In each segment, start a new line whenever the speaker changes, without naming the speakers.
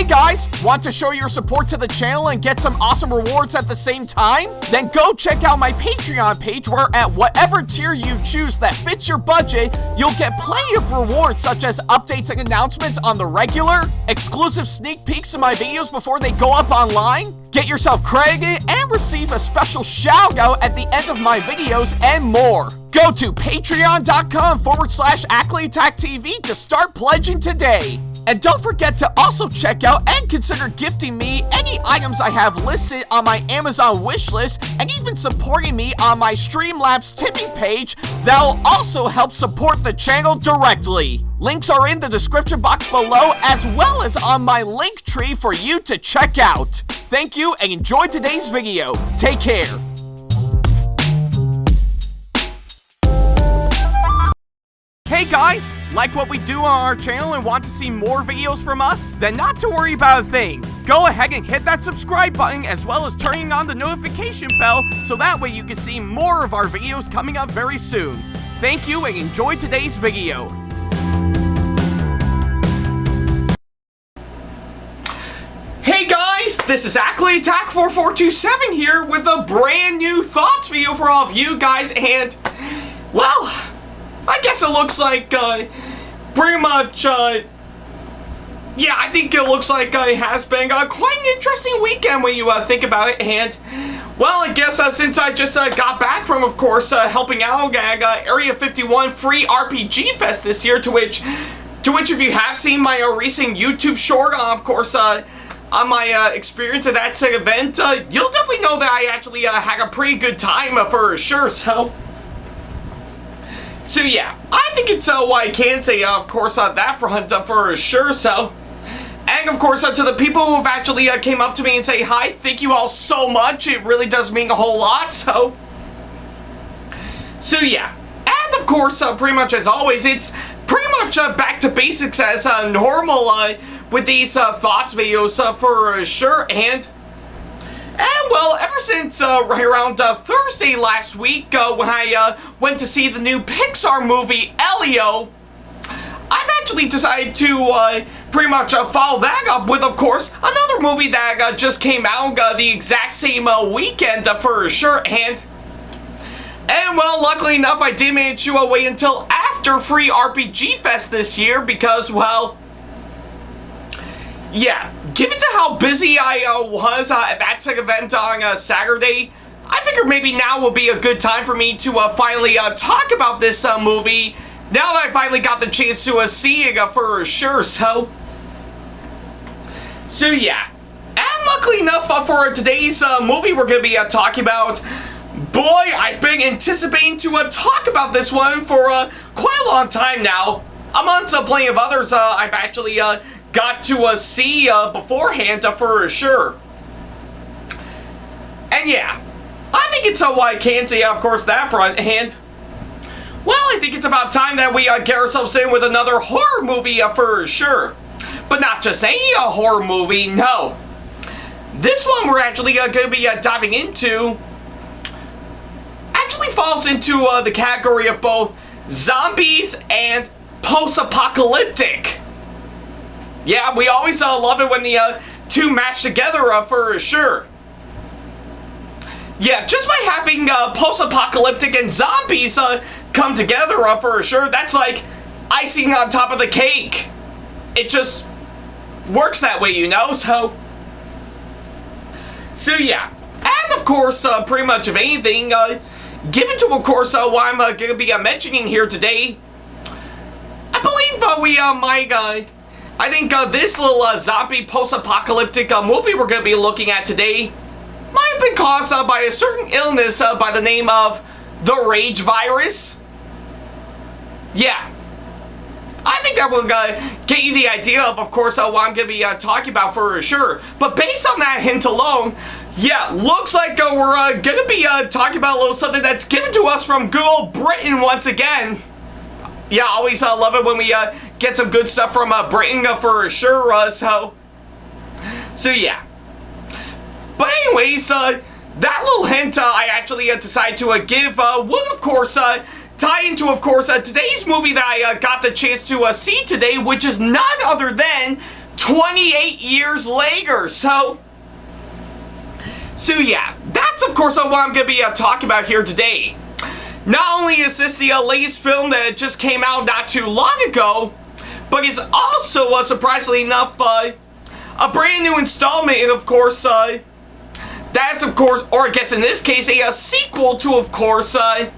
Hey guys, want to show your support to the channel and get some awesome rewards at the same time? Then go check out my Patreon page where at whatever tier you choose that fits your budget, you'll get plenty of rewards such as updates and announcements on the regular, exclusive sneak peeks of my videos before they go up online, get yourself credited, and receive a special shout out at the end of my videos and more. Go to patreon.com/Ackleyattack44227 to start pledging today. And don't forget to also check out and consider gifting me any items I have listed on my Amazon wishlist and even supporting me on my Streamlabs tipping page that'll also help support the channel directly. Links are in the description box below as well as on my link tree for you to check out. Thank you and enjoy today's video. Take care. Hey guys, like what we do on our channel and want to see more videos from us? Then not to worry about a thing. Go ahead and hit that subscribe button as well as turning on the notification bell so that way you can see more of our videos coming up very soon. Thank you and enjoy today's video. Hey guys, this is Ackleyattack4427 here with a brand new thoughts video for all of you guys, and well, I guess it looks like, pretty much, yeah, I think it looks like it has been quite an interesting weekend when you think about it, and, well, I guess since I just got back from, of course, helping out at Area 51 Free RPG Fest this year, to which if you have seen my recent YouTube short, of course, on my experience at that event, you'll definitely know that I actually had a pretty good time for sure, So yeah, I think it's what I can say, of course, on that front for sure, and of course, to the people who have actually came up to me and say hi, thank you all so much, it really does mean a whole lot, so yeah, and of course, pretty much as always, it's pretty much back to basics as normal with these thoughts videos for sure, and well, ever since right around Thursday last week when I went to see the new Pixar movie, Elio, I've actually decided to pretty much follow that up with, of course, another movie that just came out the exact same weekend for sure, and well, luckily enough, I did manage to wait until after Free RPG Fest this year because, well, yeah, given to how busy I was at that event on Saturday, I figured maybe now would be a good time for me to finally talk about this movie, now that I finally got the chance to see it for sure, so yeah. And luckily enough for today's movie we're going to be talking about, boy, I've been anticipating to talk about this one for quite a long time now, amongst plenty of others I've actually got to see beforehand for sure. And yeah, I think it's what I can say, of course, that front, and well, I think it's about time that we get ourselves in with another horror movie for sure. But not just any horror movie, no. This one we're actually going to be diving into actually falls into the category of both zombies and post-apocalyptic. Yeah, we always love it when the two match together for sure. Yeah, just by having post-apocalyptic and zombies come together for sure, that's like icing on top of the cake. It just works that way, you know, so yeah. And of course, pretty much of anything, given to, of course, what I'm going to be mentioning here today, I believe we might, I think this little zombie post-apocalyptic movie we're going to be looking at today might have been caused by a certain illness by the name of the Rage Virus. Yeah. I think that will get you the idea of course, what I'm going to be talking about for sure. But based on that hint alone, yeah, looks like we're going to be talking about a little something that's given to us from good old Britain once again. Yeah, always love it when we get some good stuff from Britain for sure, so yeah. But anyways, that little hint I actually decided to give would, of course, tie into, of course, today's movie that I got the chance to see today, which is none other than 28 years later. So yeah, that's of course what I'm going to be talking about here today. Not only is this the latest film that just came out not too long ago, but it's also, surprisingly enough, a brand new installment, and of course, that's of course, or I guess in this case, a sequel to, of course, to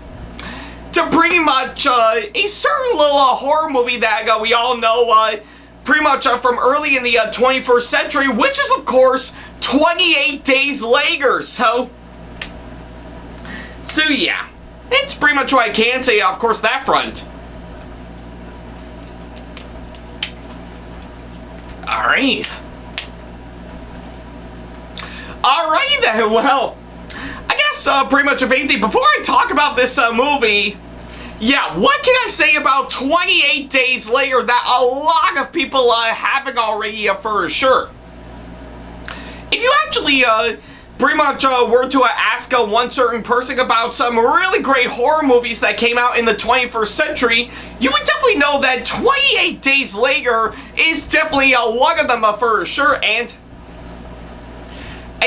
pretty much a certain little horror movie that we all know pretty much from early in the 21st century, which is of course 28 Days Later. So yeah, it's pretty much what I can say, of course, that front. Alright then, well, I guess pretty much of anything, before I talk about this movie, yeah, what can I say about 28 Days Later that a lot of people haven't already for sure? If you actually pretty much were to ask one certain person about some really great horror movies that came out in the 21st century, you would definitely know that 28 Days Later is definitely one of them for sure. And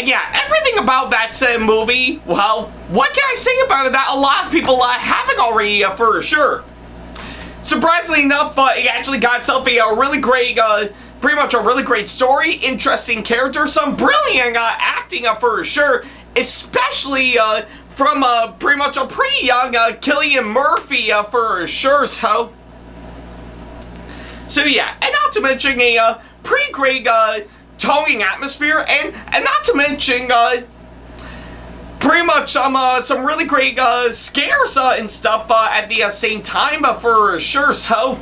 yeah, everything about that said movie, well, what can I say about it that a lot of people haven't already for sure? Surprisingly enough, it actually got itself a really great, pretty much a really great story, interesting character, some brilliant acting for sure, especially from pretty much a pretty young Cillian Murphy for sure. So yeah, and not to mention a pretty great toning atmosphere, and not to mention pretty much some really great scares and stuff at the same time for sure. So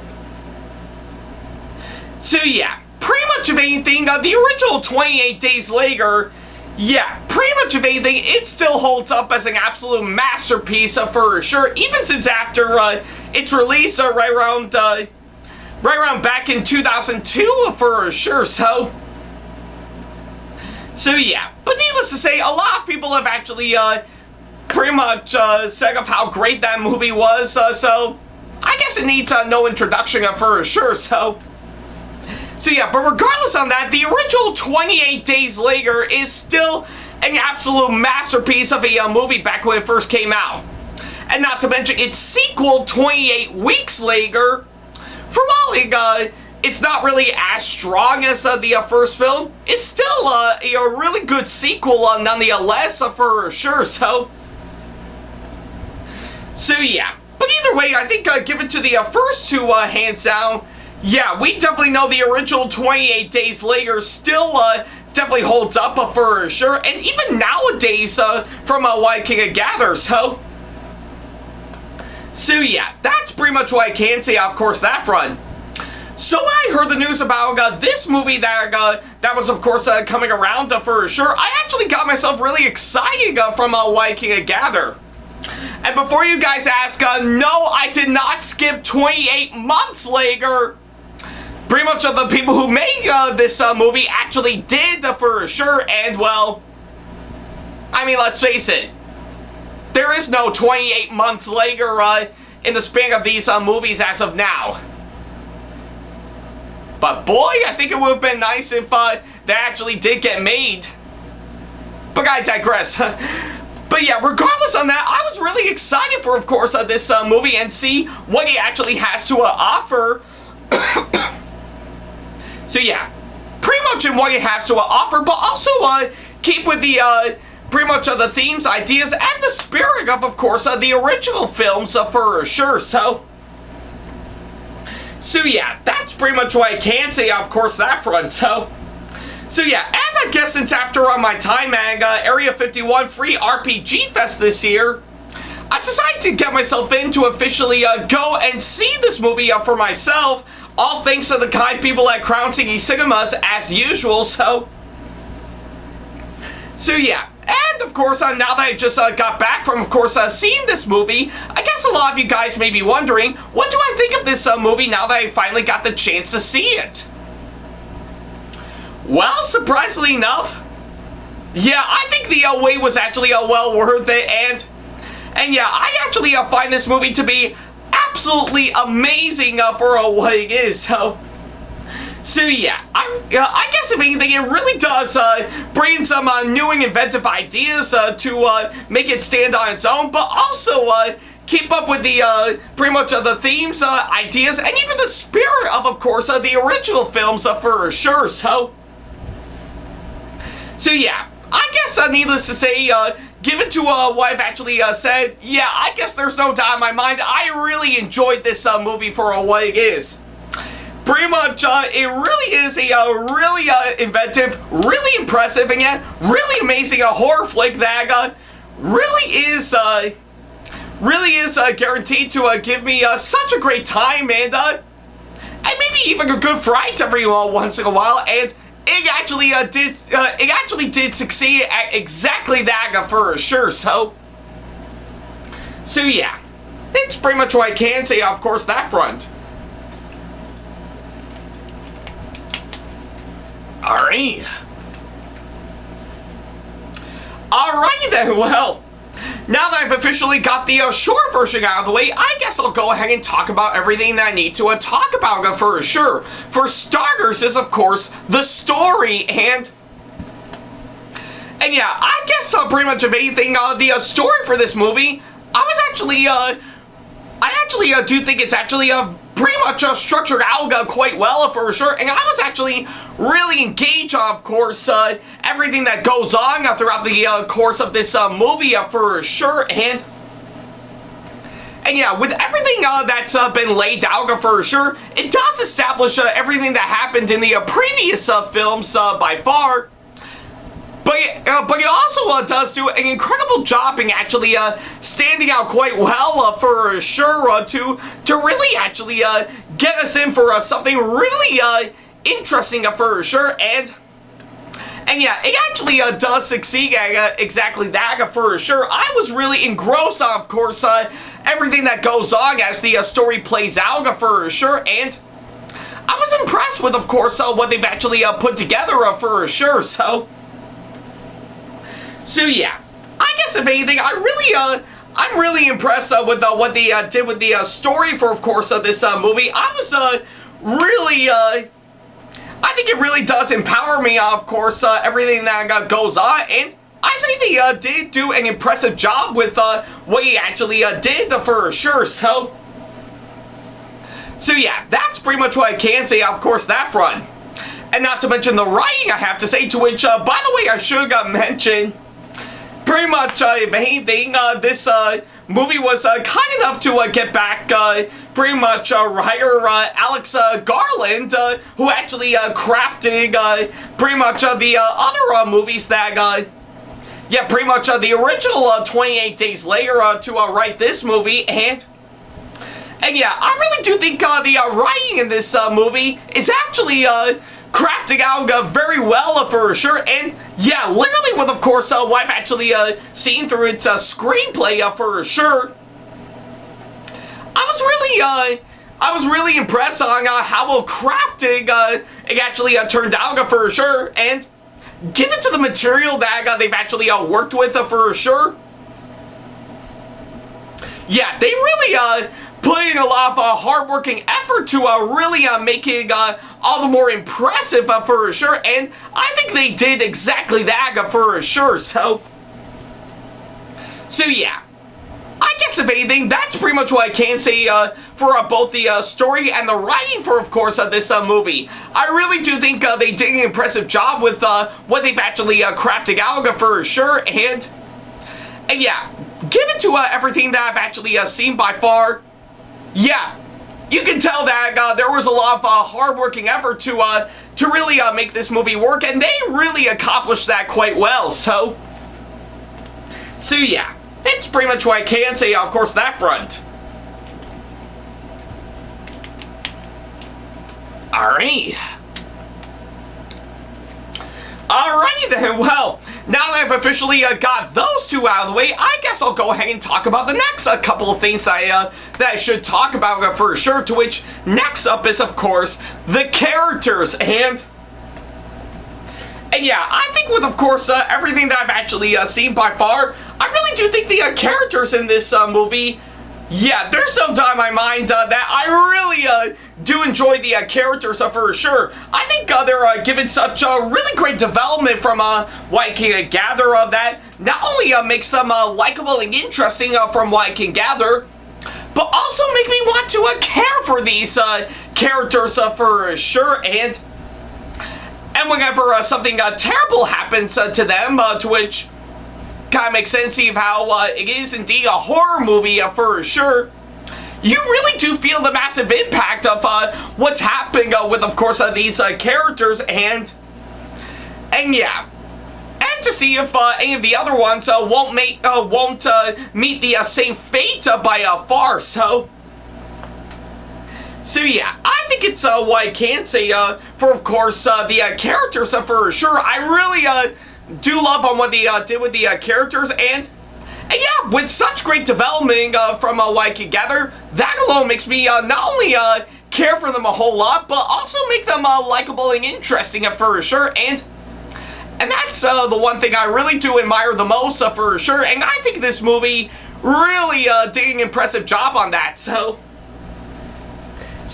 yeah, pretty much of anything, the original 28 Days Later, yeah, pretty much of anything, it still holds up as an absolute masterpiece for sure, even since after its release right around back in 2002 for sure. So yeah, but needless to say, a lot of people have actually pretty much said of how great that movie was, so I guess it needs no introduction for sure. So yeah, but regardless on that, the original 28 Days Later is still an absolute masterpiece of a movie back when it first came out. And not to mention its sequel, 28 Weeks Later, for while it's not really as strong as the first film, it's still a really good sequel nonetheless for sure. So yeah, but either way, I think given to the first two hands down, yeah, we definitely know the original 28 Days Later still definitely holds up for sure, and even nowadays from what I can gather. So yeah, that's pretty much what I can say, of course, that front. So when I heard the news about this movie that was of course coming around for sure, I actually got myself really excited from what I can gather. And before you guys ask, no, I did not skip 28 months later. Pretty much of the people who made this movie actually did for sure, and well, I mean, let's face it, there is no 28 months later in the span of these movies as of now. But boy, I think it would have been nice if they actually did get made. But I digress. But yeah, regardless on that, I was really excited for, of course, this movie and see what it actually has to offer. So yeah, pretty much in what it has to offer, but also keep with the pretty much the themes, ideas, and the spirit of course, the original films for sure. So yeah, that's pretty much what I can say, of course, that front. So yeah, and I guess since after my time at Area 51 Free RPG Fest this year, I decided to get myself in to officially go and see this movie for myself, all thanks to the kind people at Crown City Cinemas as usual. So yeah, and of course, now that I just got back from, of course, seeing this movie, I guess a lot of you guys may be wondering, what do I think of this movie now that I finally got the chance to see it? Well, surprisingly enough, yeah, I think the wait was actually well worth it, and yeah, I actually find this movie to be absolutely amazing for what it is. So yeah, I guess if anything, it really does bring some new and inventive ideas to make it stand on its own, but also keep up with the pretty much the themes, ideas, and even the spirit of course, the original films for sure. So yeah, I guess needless to say, given to what I've actually said, yeah, I guess there's no doubt in my mind, I really enjoyed this movie for what it is. Pretty much, it really is a really inventive, really impressive, and yet really amazing horror flick that really is guaranteed to give me such a great time and maybe even a good fright every once in a while. And it actually did succeed at exactly that for sure. So yeah, it's pretty much what I can say. Of course, that front. Alright then, well, now that I've officially got the short version out of the way, I guess I'll go ahead and talk about everything that I need to talk about for sure. For starters is, of course, the story, and yeah, I guess pretty much of anything, the story for this movie, I actually do think it's actually pretty much structured out quite well for sure, and I was actually really engaged on, of course, everything that goes on throughout the course of this movie for sure, and yeah, with everything that's been laid out for sure, it does establish everything that happened in the previous films by far. But it also does do an incredible job in actually standing out quite well for sure to really actually get us in for something really interesting for sure, and yeah, it actually does succeed at exactly that for sure. I was really engrossed on, of course, everything that goes on as the story plays out for sure, and I was impressed with, of course, what they've actually put together for sure. So yeah, I guess if anything, I'm really impressed with what they did with the story for, of course, this movie. I was really, I think it really does empower me, of course, everything that goes on, and I say they did do an impressive job with what he actually did for sure. So yeah, that's pretty much what I can say, of course, that front. And not to mention the writing, I have to say, to which, by the way, I should mention, pretty much, if anything, this movie was kind enough to get back pretty much writer Alex Garland, who actually crafted pretty much the other movies that, yeah, pretty much the original 28 Days Later to write this movie, and yeah, I really do think the writing in this movie is actually crafting out very well for sure, and yeah, literally with, of course, what I've actually seen through its screenplay for sure, I was really impressed on how well crafted it actually turned out for sure, and given to the material that they've actually worked with for sure, yeah, they really put in a lot of hard-working effort to really make it all the more impressive for sure, and I think they did exactly that for sure. So yeah, I guess if anything, that's pretty much what I can say for both the story and the writing for, of course, this movie. I really do think they did an impressive job with what they've actually crafted out for sure, and yeah, given to everything that I've actually seen by far, yeah, you can tell that there was a lot of hard-working effort to really make this movie work, and they really accomplished that quite well. So yeah, it's pretty much what I can say, of course, that front. Alright. Alrighty then, well, now that I've officially got those two out of the way, I guess I'll go ahead and talk about the next couple of things that I should talk about for sure, to which next up is, of course, the characters, and yeah, I think with, of course, everything that I've actually seen by far, I really do think the characters in this movie, yeah, there's no doubt in my mind that I really do enjoy the characters for sure. I think they're given such really great development from what I can gather of that. Not only makes them likable and interesting from what I can gather, but also make me want to care for these characters for sure. And whenever something terrible happens to them, to which kind of makes sense of how it is indeed a horror movie for sure, you really do feel the massive impact of what's happening with, of course, these characters, and yeah, and to see if any of the other ones won't meet the same fate by far. So yeah, I think it's what I can say for, of course, the characters for sure. I really do love on what they did with the characters, and yeah, with such great development from what I can gather, that alone makes me not only care for them a whole lot, but also make them likable and interesting for sure. And that's the one thing I really do admire the most for sure. And I think this movie really did an impressive job on that. So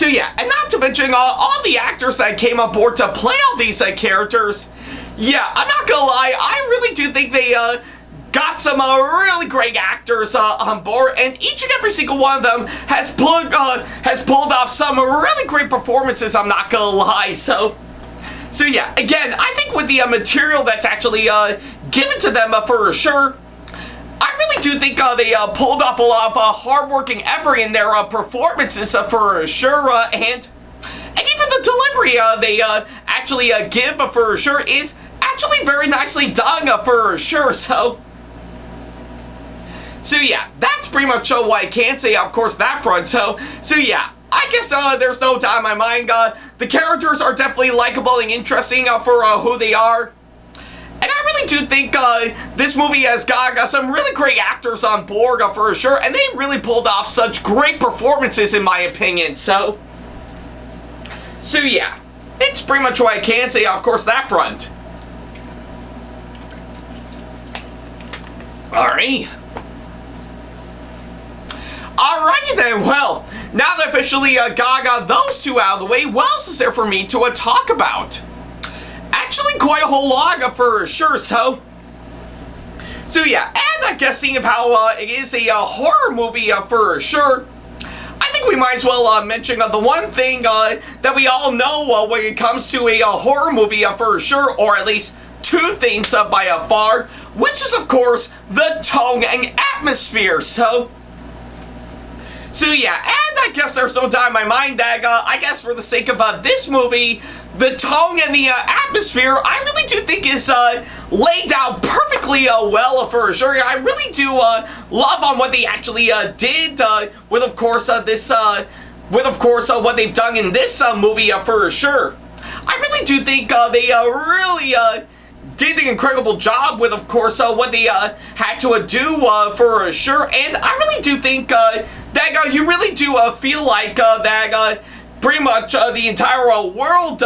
yeah, and not to mention all the actors that came aboard to play all these characters. Yeah, I'm not gonna lie, I really do think they got some really great actors on board, and each and every single one of them has pulled off some really great performances, I'm not gonna lie. So yeah, again, I think with the material that's actually given to them for sure, I really do think they pulled off a lot of hard-working effort in their performances for sure, and even the delivery they actually give for sure is actually very nicely done for sure. So yeah, that's pretty much what I can say, of course, that front. So yeah, I guess there's no doubt in my mind, the characters are definitely likable and interesting for who they are. And I really do think this movie has got some really great actors on board for sure, and they really pulled off such great performances in my opinion. So yeah, it's pretty much what I can say, of course, that front. Alrighty then, well, now that I officially got those two out of the way, what else is there for me to talk about? Actually, quite a whole lot for sure. So yeah, and I guess seeing of how it is a horror movie for sure, I think we might as well mention the one thing that we all know when it comes to a horror movie for sure, or at least two things by far, which is, of course, the tone and atmosphere. So yeah, and I guess there's no doubt in my mind that, I guess for the sake of this movie, the tone and the atmosphere, I really do think is laid out perfectly well for sure. I really do love on what they actually did with, of course, what they've done in this movie for sure. I really do think they really did an incredible job with, of course, what they had to do for sure. And I really do think that you really do feel like that pretty much the entire world,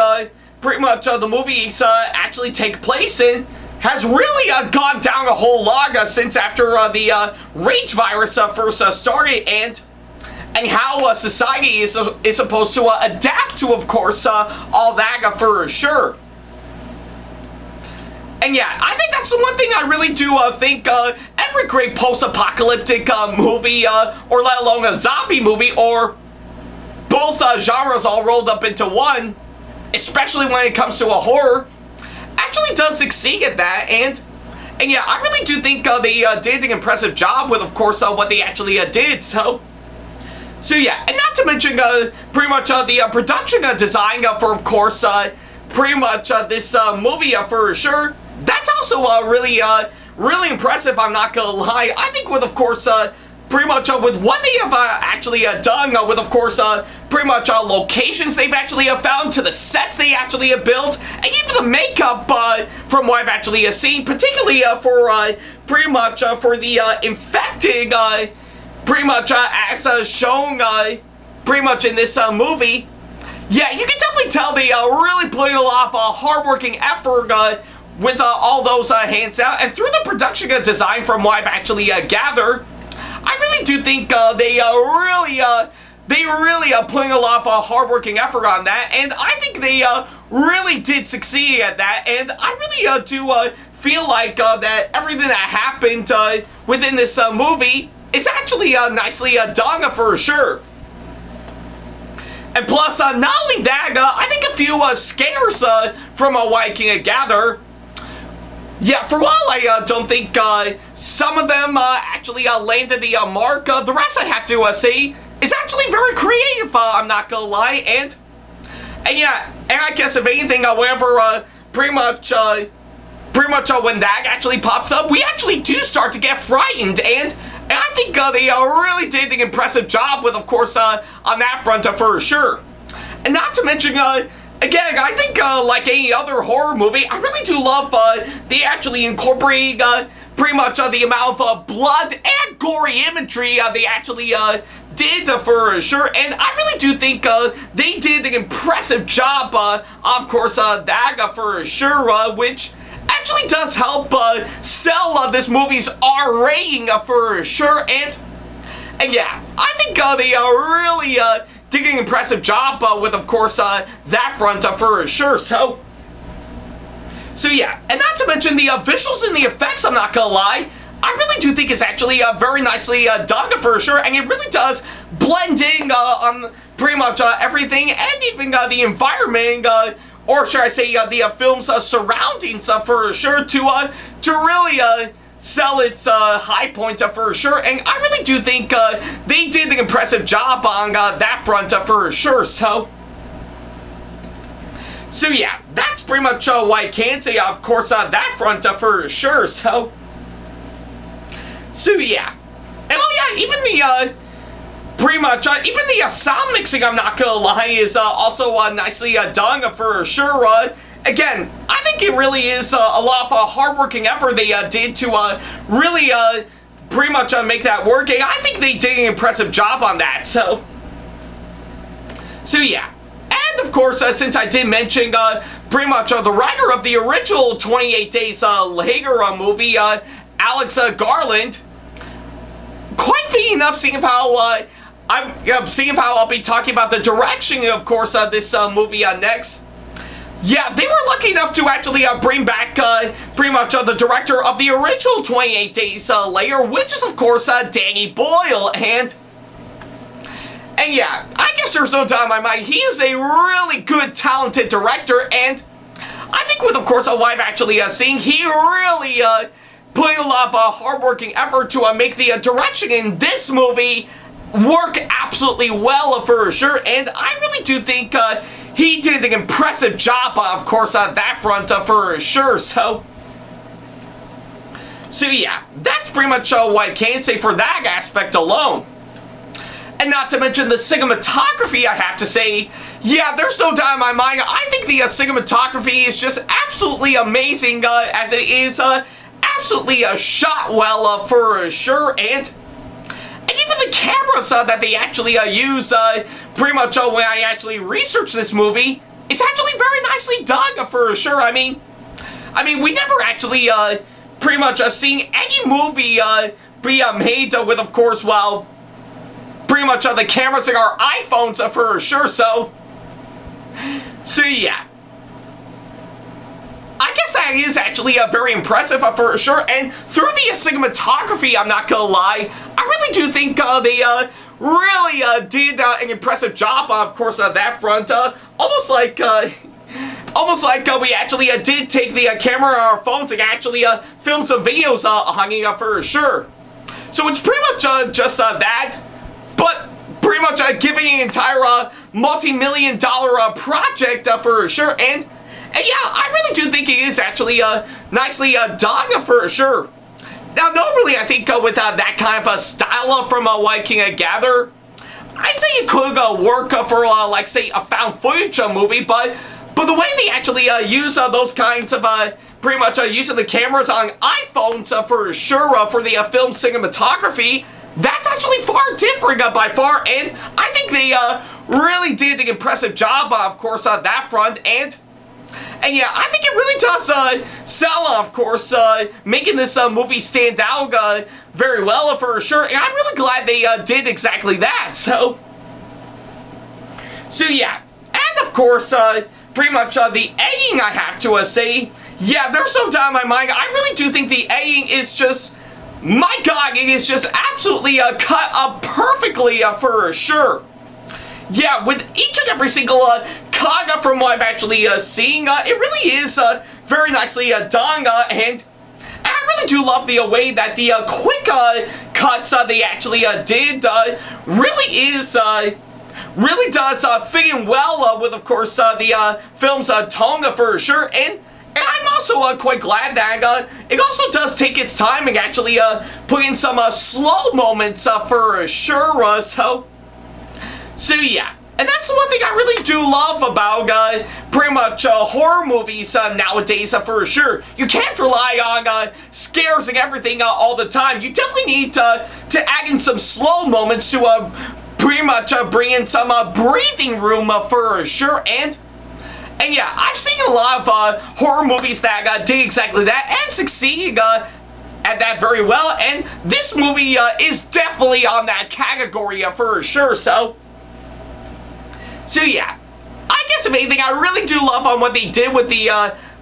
pretty much the movies actually take place in, has really gone down a whole lot since after the rage virus first started, and how society is supposed to adapt to, of course, all that for sure. And yeah, I think that's the one thing I really do think every great post-apocalyptic movie, or let alone a zombie movie, or both genres all rolled up into one, especially when it comes to a horror, actually does succeed at that. And yeah, I really do think they did an impressive job with, of course, what they actually did. So yeah, and not to mention pretty much the production design for, of course, pretty much this movie for sure. That's also really impressive, I'm not gonna lie. I think with, of course, pretty much with what they have actually done, with, of course, pretty much locations they've actually found, to the sets they actually have built, and even the makeup from what I've actually seen, particularly for pretty much for the infected, pretty much as shown pretty much in this movie. Yeah, you can definitely tell they really put a lot of hard-working effort with all those hands out, and through the production design from what I've actually gathered, I really really do think they really putting a lot of hard-working effort on that, and I think they really did succeed at that, and I really do feel like that everything that happened within this movie is actually nicely done for sure. And plus, not only that, I think a few scares from what I can gather. Yeah, for a while, I don't think some of them actually landed the mark. The rest, I have to say, is actually very creative, I'm not gonna lie. And yeah, and I guess if anything, whenever pretty much when that actually pops up, we actually do start to get frightened. And I think they really did an impressive job with, of course, on that front for sure. And not to mention, again, I think like any other horror movie, I really do love they actually incorporate pretty much the amount of blood and gory imagery they actually did for sure. And I really do think they did an impressive job, of course, that for sure, which actually does help sell this movie's R rating for sure. And yeah, I think they really did an impressive job with, of course, that front for sure. So yeah, and not to mention the visuals and the effects, I'm not gonna lie, I really do think it's actually very nicely done for sure, and it really does blend in on pretty much everything, and even the environment, or should I say the film's surroundings for sure, to really sell its high point for sure. And I really do think they did an impressive job on that front for sure. So yeah, that's pretty much what I can say, of course, that front for sure. So yeah, and oh yeah, even the pretty much even the sound mixing, I'm not gonna lie, is also nicely done for sure. Again, I think it really is a lot of hard-working effort they did to really pretty much make that work. And I think they did an impressive job on that. So yeah. And of course, since I did mention pretty much the writer of the original 28 Days Later movie, Alex Garland, quite fitting enough, seeing how I'll be talking about the direction, of course, this movie next. Yeah, they were lucky enough to actually bring back pretty much the director of the original 28 Days Later, which is, of course, Danny Boyle. And yeah, I guess there's no doubt in my mind, he is a really good, talented director. And I think with, of course, what I've actually seen, he really put in a lot of hard-working effort to make the direction in this movie work absolutely well for sure. And I really do think he did an impressive job, of course, on that front for sure. So yeah, that's pretty much what I can say for that aspect alone. And not to mention the cinematography, I have to say, yeah, there's no doubt in my mind, I think the cinematography is just absolutely amazing, as it is absolutely shot well for sure. And even the cameras that they actually use pretty much when I actually researched this movie, it's actually very nicely done for sure. I mean, we never actually pretty much seen any movie be made with, of course, well, pretty much the cameras in our iPhones for sure. So yeah, I guess that is actually very impressive for sure. And through the cinematography, I'm not gonna lie, I really do think they really did an impressive job, of course, on that front. Almost like we actually did take the camera on our phones and actually film some videos hanging up for sure. So it's pretty much just that, but pretty much giving an entire multi-million-dollar project for sure. And yeah, I really do think it is actually nicely done for sure. Now, normally I think with that kind of style from what I can gather, I'd say it could work for like, say, a found footage movie, but the way they actually use those kinds of pretty much using the cameras on iPhones for sure for the film cinematography, that's actually far different by far. And I think they really did an impressive job, of course, on that front. And And yeah, I think it really does sell, of course, making this movie stand out very well for sure. And I'm really glad they did exactly that. So yeah, and of course, pretty much the editing, I have to say, yeah, there's no doubt in my mind. I really do think the editing is just, my God, it is just absolutely cut up perfectly for sure. Yeah, with each and every single cut from what I've actually seen, it really is very nicely done, and I really do love the way that the quick cuts they actually did really is really does fit in well with, of course, the film's tone for sure, and I'm also quite glad that it also does take its time and actually put in some slow moments for sure, so yeah. And that's the one thing I really do love about pretty much horror movies nowadays for sure. You can't rely on scares and everything all the time. You definitely need to add in some slow moments to pretty much bring in some breathing room for sure. And yeah, I've seen a lot of horror movies that did exactly that and succeed at that very well. And this movie is definitely on that category for sure. So yeah, I guess if anything, I really do love on what they did with the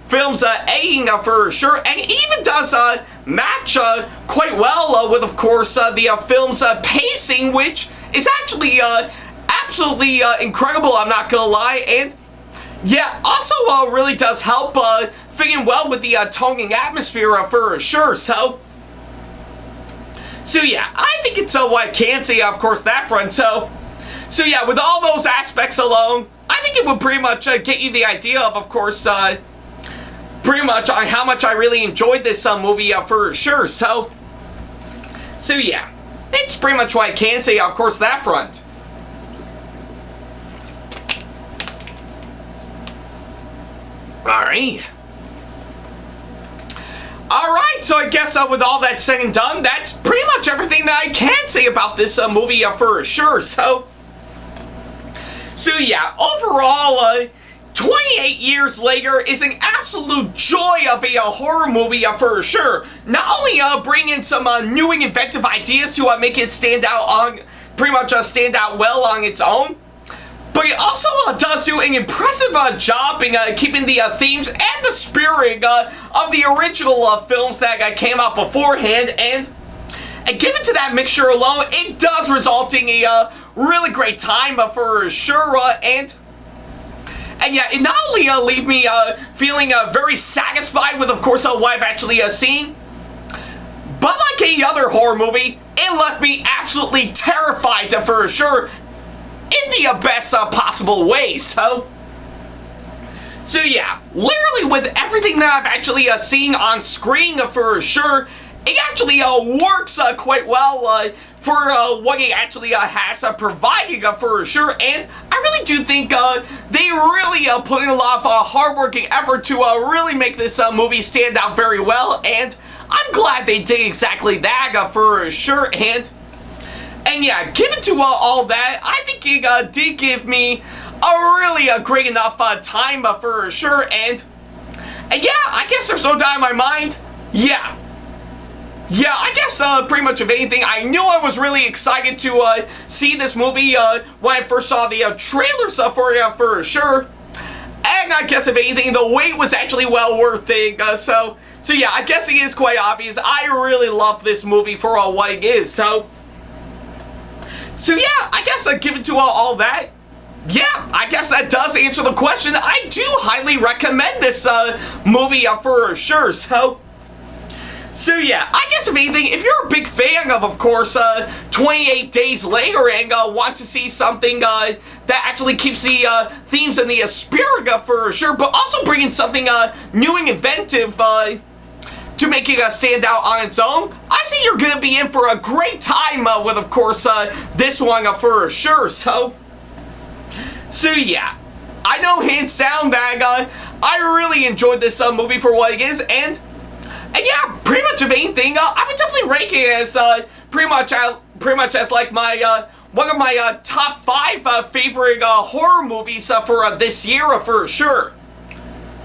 film's editing for sure, and it even does match quite well with, of course, the film's pacing, which is actually absolutely incredible, I'm not gonna lie, and yeah, also really does help fit in well with the tone and atmosphere for sure, so yeah, I think it's what I can say, of course, that front, so yeah, with all those aspects alone, I think it would pretty much get you the idea of course, pretty much on how much I really enjoyed this movie for sure. So yeah, it's pretty much what I can say, of course, that front. Alright. Alright, so I guess with all that said and done, that's pretty much everything that I can say about this movie for sure. So yeah, overall, 28 years later is an absolute joy of a horror movie for sure. Not only bring in some new and inventive ideas to make it stand out pretty much stand out well on its own, but it also does do an impressive job in keeping the themes and the spirit of the original films that came out beforehand, and given to that mixture alone, it does result in a really great time for sure, and yeah, it not only leave me feeling very satisfied with, of course, what I've actually seen, but like any other horror movie, it left me absolutely terrified for sure, in the best possible way. So yeah, literally with everything that I've actually seen on screen for sure, it actually works quite well for what it actually has provided for sure, and I really do think they really put in a lot of hard work and effort to really make this movie stand out very well, and I'm glad they did exactly that for sure, and yeah, given to all that, I think it did give me a really great enough time for sure, and yeah, I guess there's no doubt in my mind, yeah, I guess pretty much of anything, I knew I was really excited to see this movie when I first saw the trailers for sure. And I guess if anything, the wait was actually well worth it. So yeah, I guess it is quite obvious. I really love this movie for what it is. So yeah, I guess given to all that, yeah, I guess that does answer the question. I do highly recommend this movie for sure. So yeah, I guess if anything, if you're a big fan of course, 28 Days Later and want to see something that actually keeps the themes and the spirit for sure, but also bringing something new and inventive to make it stand out on its own, I see you're going to be in for a great time with, of course, this one for sure. So yeah, I know hands down that I really enjoyed this movie for what it is, and yeah, pretty much of anything, I would definitely rank it as pretty much as like my one of my top 5 favorite horror movies for this year for sure.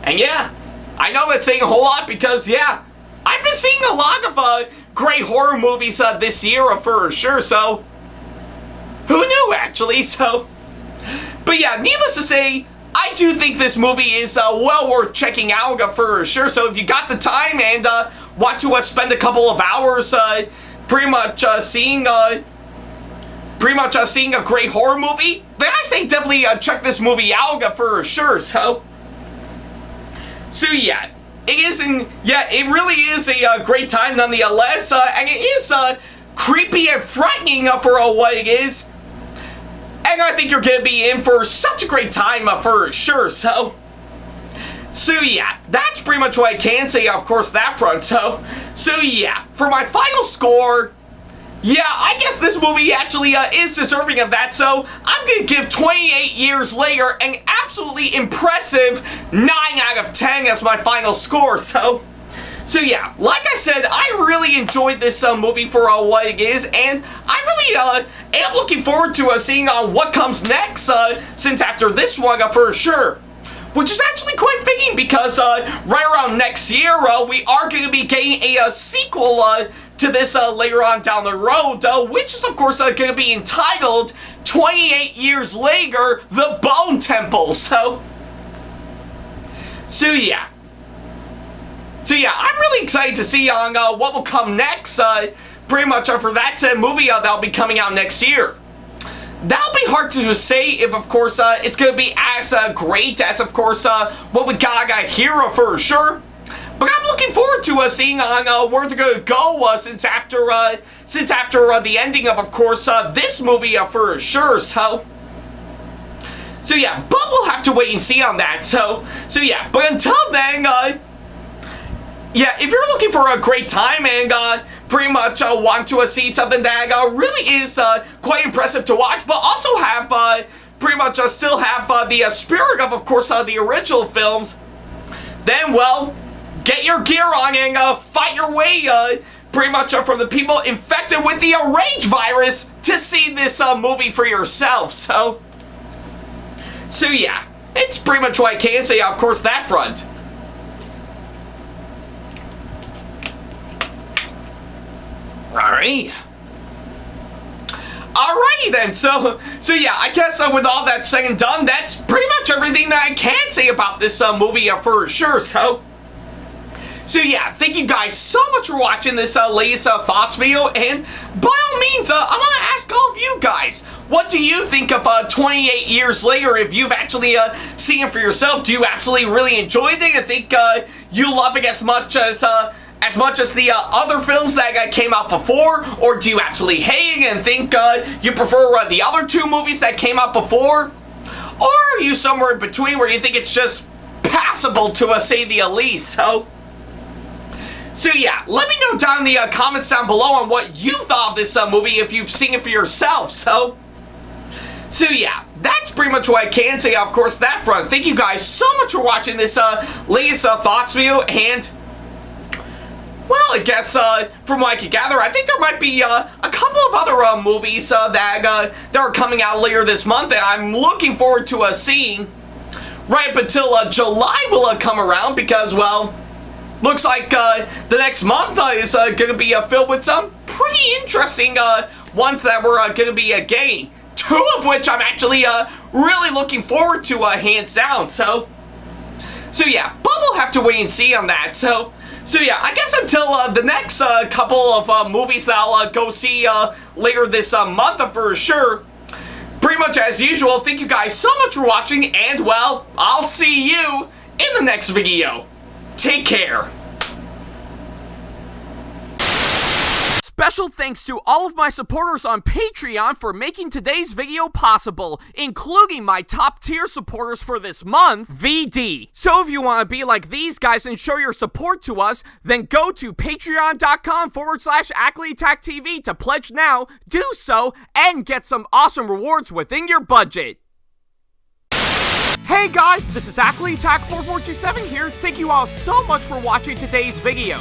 And yeah, I know that's saying a whole lot because, yeah, I've been seeing a lot of great horror movies this year for sure, so who knew, actually, so. But yeah, needless to say, I do think this movie is well worth checking out for sure, so if you got the time and want to spend a couple of hours pretty much seeing a great horror movie, then I say definitely check this movie out for sure, so yeah. It really is a great time nonetheless, and it is creepy and frightening for what it is. And I think you're going to be in for such a great time for sure, so yeah, that's pretty much what I can say, of course, that front, so yeah, for my final score, yeah, I guess this movie actually is deserving of that, so I'm going to give 28 Years Later an absolutely impressive 9 out of 10 as my final score, so yeah, like I said, I really enjoyed this movie for what it is, and I really am looking forward to seeing what comes next, since after this one for sure. Which is actually quite fitting because right around next year, we are going to be getting a sequel to this later on down the road, which is of course going to be entitled 28 Years Later, The Bone Temple, so yeah. So yeah, I'm really excited to see on what will come next, pretty much for that said movie that'll be coming out next year. That'll be hard to say if, of course, it's going to be as great as, of course, what we got here for sure. But I'm looking forward to seeing on where they're going to go since after the ending of course, this movie for sure, so yeah, but we'll have to wait and see on that, so yeah, but until then, yeah, if you're looking for a great time and pretty much want to see something that really is quite impressive to watch, but also have pretty much still have the spirit of course, the original films, then, well, get your gear on and fight your way pretty much from the people infected with the rage virus to see this movie for yourself, so yeah, it's pretty much what I can say, of course, that front. Alrighty then, so yeah, I guess with all that said and done, that's pretty much everything that I can say about this movie for sure, so yeah, thank you guys so much for watching this latest thoughts video, and by all means, I want to ask all of you guys, what do you think of 28 Years Later? If you've actually seen it for yourself, do you absolutely really enjoy it and think you love it as much as the other films that came out before, or do you absolutely hate it and think you prefer the other two movies that came out before, or are you somewhere in between where you think it's just passable to say the least? So yeah, let me know down in the comments down below on what you thought of this movie if you've seen it for yourself, so yeah, that's pretty much what I can say, of course, that front. Thank you guys so much for watching this latest thoughts video, and well, I guess, from what I can gather, I think there might be a couple of other movies that are coming out later this month that I'm looking forward to seeing right up until July will come around, because, well, looks like the next month is going to be filled with some pretty interesting ones that we're going to be getting. Two of which I'm actually really looking forward to, hands down, so yeah, but we'll have to wait and see on that, so yeah, I guess until the next couple of movies that I'll go see later this month for sure, pretty much as usual, thank you guys so much for watching, and, well, I'll see you in the next video. Take care. Special thanks to all of my supporters on Patreon for making today's video possible, including my top tier supporters for this month, VD. So if you want to be like these guys and show your support to us, then go to patreon.com/Ackleyattack427 to pledge now, do so, and get some awesome rewards within your budget. Hey guys, this is Ackleyattack4427 here. Thank you all so much for watching today's video.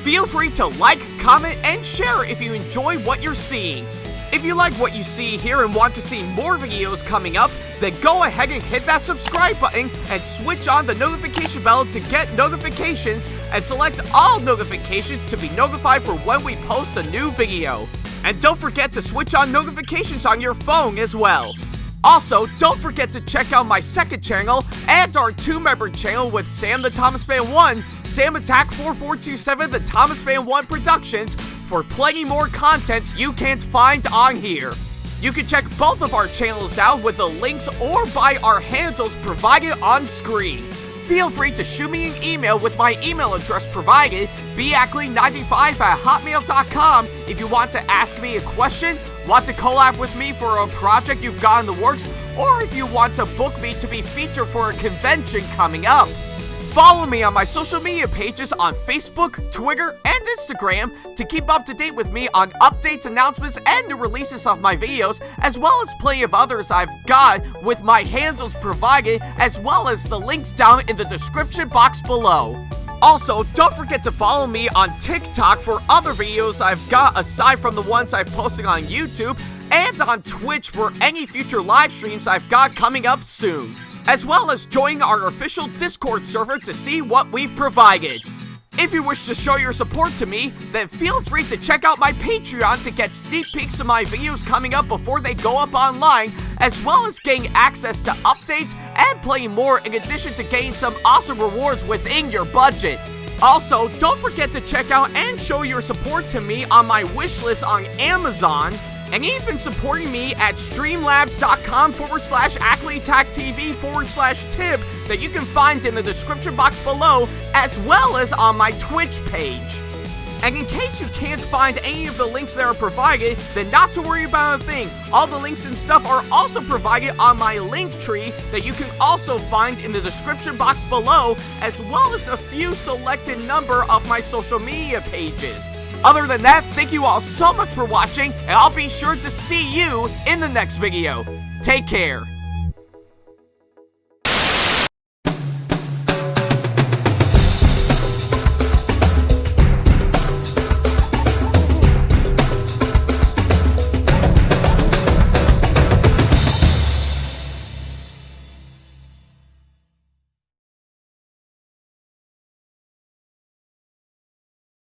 Feel free to like, comment, and share if you enjoy what you're seeing. If you like what you see here and want to see more videos coming up,
then go ahead and hit that subscribe button and switch on the notification bell to get notifications, and select all notifications to be notified for when we post a new video. And don't forget to switch on notifications on your phone as well. Also, don't forget to check out my second channel and our 2-member channel with Sam the Thomas Fan 1, SamAttack4427TheThomasFan1 Productions, for plenty more content you can't find on here. You can check both of our channels out with the links or by our handles provided on screen. Feel free to shoot me an email with my email address provided, Ackleyattack4427's@hotmail.com, if you want to ask me a question, want to collab with me for a project you've got in the works, or if you want to book me to be featured for a convention coming up. Follow me on my social media pages on Facebook, Twitter, and Instagram to keep up to date with me on updates, announcements, and new releases of my videos, as well as plenty of others I've got with my handles provided, as well as the links down in the description box below. Also, don't forget to follow me on TikTok for other videos I've got aside from the ones I've posted on YouTube, and on Twitch for any future live streams I've got coming up soon, as well as join our official Discord server to see what we've provided. If you wish to show your support to me, then feel free to check out my Patreon to get sneak peeks of my videos coming up before they go up online, as well as getting access to updates and playing more, in addition to getting some awesome rewards within your budget. Also, don't forget to check out and show your support to me on my wishlist on Amazon, and even supporting me at streamlabs.com/AckleyattackTV/tip that you can find in the description box below, as well as on my Twitch page. And in case you can't find any of the links that are provided, then not to worry about a thing. All the links and stuff are also provided on my link tree that you can also find in the description box below, as well as a few selected number of my social media pages. Other than that, thank you all so much for watching, and I'll be sure to see you in the next video. Take care.